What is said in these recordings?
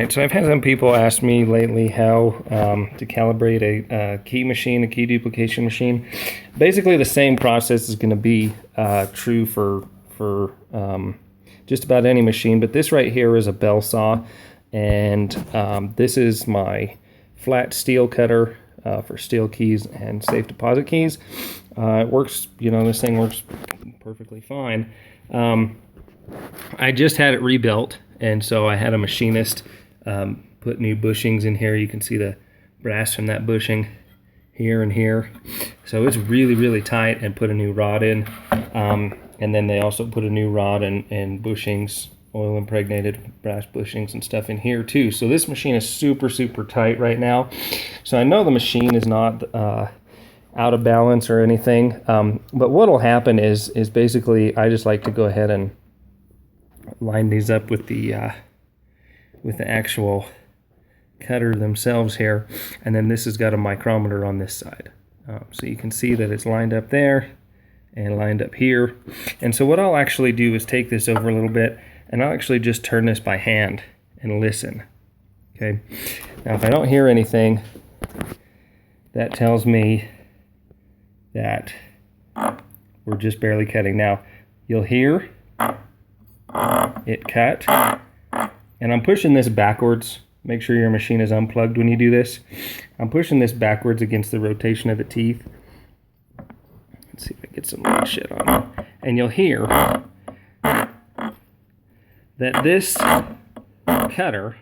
Alright, so I've had some people ask me lately how to calibrate a key machine, a key duplication machine. Basically the same process is going to be true for just about any machine, but this right here is a bell saw, and this is my flat steel cutter for steel keys and safe deposit keys. It works, you know, this thing works perfectly fine. I just had it rebuilt, and so I had a machinist put new bushings in here. You can see the brass from that bushing here and here. So it's really, really tight, and put a new rod in. And then they also put a new rod and bushings, oil impregnated brass bushings and stuff in here too. So this machine is super, super tight right now. So I know the machine is not out of balance or anything. But what'll happen is basically I just like to go ahead and line these up with the actual cutter themselves here, and then this has got a micrometer on this side, so you can see that it's lined up there and lined up here. And so what I'll actually do is take this over a little bit, and I'll actually just turn this by hand and listen. Okay, now if I don't hear anything, that tells me that we're just barely cutting. Now you'll hear it cut, and I'm pushing this backwards. Make sure your machine is unplugged when you do this. I'm pushing this backwards against the rotation of the teeth. Let's see if I get some light shit on it. And you'll hear that this cutter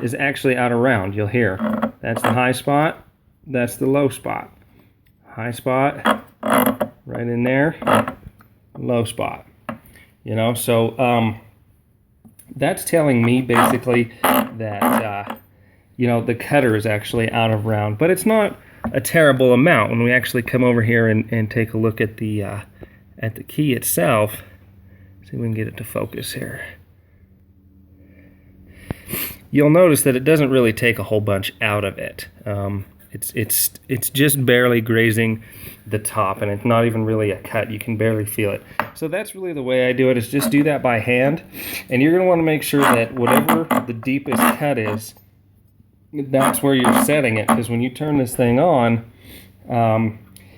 is actually out of round. You'll hear that's the high spot, that's the low spot. High spot right in there, low spot. You know, so that's telling me basically that you know, the cutter is actually out of round, but it's not a terrible amount when we actually come over here and take a look at the key itself. See if we can get it to focus here. You'll notice that it doesn't really take a whole bunch out of it. It's just barely grazing the top, and it's not even really a cut. You can barely feel it. So that's really the way I do it, is just do that by hand. And you're going to want to make sure that whatever the deepest cut is, that's where you're setting it, because when you turn this thing on,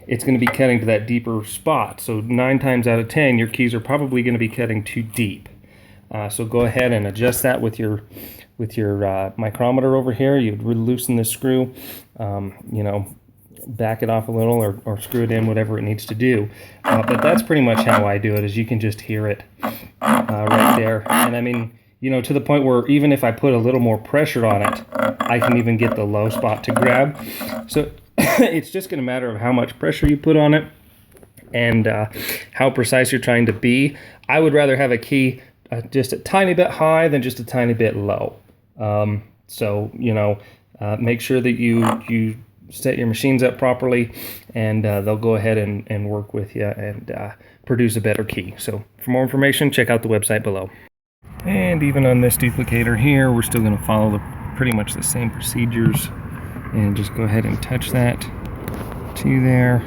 it's going to be cutting to that deeper spot. So 9 times out of 10, your keys are probably going to be cutting too deep. So go ahead and adjust that with your micrometer over here. You'd loosen the screw, you know, back it off a little, or screw it in, whatever it needs to do. But that's pretty much how I do it, is you can just hear it right there. And I mean, you know, to the point where even if I put a little more pressure on it, I can even get the low spot to grab. So it's just going to matter of how much pressure you put on it and how precise you're trying to be. I would rather have a key just a tiny bit high than just a tiny bit low. So, you know, make sure that you set your machines up properly, and they'll go ahead and work with you and produce a better key. So for more information, check out the website below. And even on this duplicator here, we're still going to follow pretty much the same procedures, and just go ahead and touch that to there,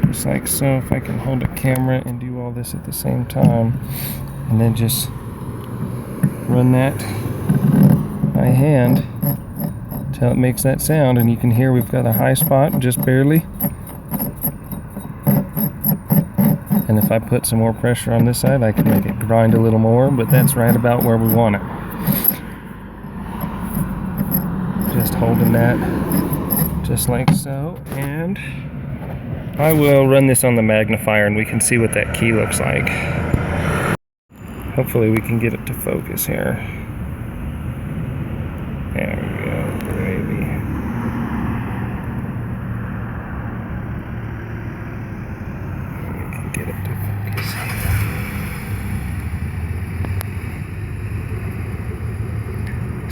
just like so. If I can hold a camera and do all this at the same time, and then just run that by hand until it makes that sound. And you can hear we've got a high spot just barely, and if I put some more pressure on this side, I can make it grind a little more, but that's right about where we want it. Just holding that just like so, and I will run this on the magnifier and we can see what that key looks like. Hopefully we can get it to focus here. There we go, baby. We can get it to focus.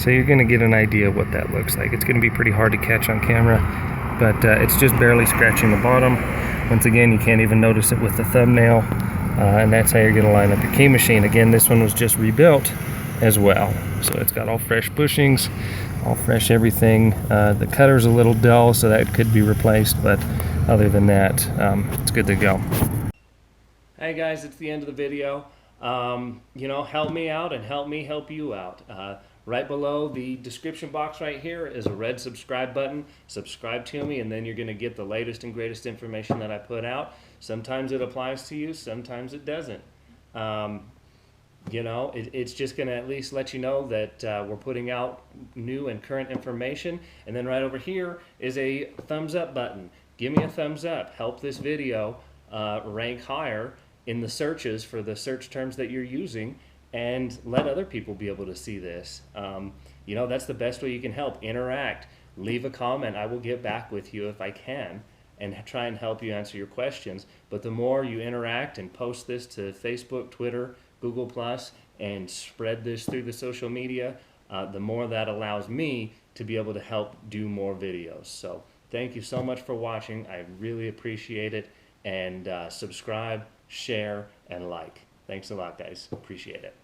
So you're going to get an idea of what that looks like. It's going to be pretty hard to catch on camera, but it's just barely scratching the bottom. Once again, you can't even notice it with the thumbnail. And that's how you're going to line up your key machine. Again, this one was just rebuilt as well, so it's got all fresh bushings, all fresh everything. The cutter's a little dull, so that could be replaced, but other than that, it's good to go. Hey guys, it's the end of the video. You know, help me out and help me help you out. Right below the description box right here is a red subscribe button. Subscribe to me, and then you're going to get the latest and greatest information that I put out. Sometimes it applies to you, sometimes it doesn't. It's just going to at least let you know that we're putting out new and current information. And then right over here is a thumbs up button. Give me a thumbs up. Help this video rank higher in the searches for the search terms that you're using, and let other people be able to see this. That's the best way you can help. Interact. Leave a comment. I will get back with you if I can and try and help you answer your questions. But the more you interact and post this to Facebook, Twitter, Google Plus, and spread this through the social media, the more that allows me to be able to help do more videos. So thank you so much for watching. I really appreciate it. And subscribe, share, and like. Thanks a lot, guys. Appreciate it.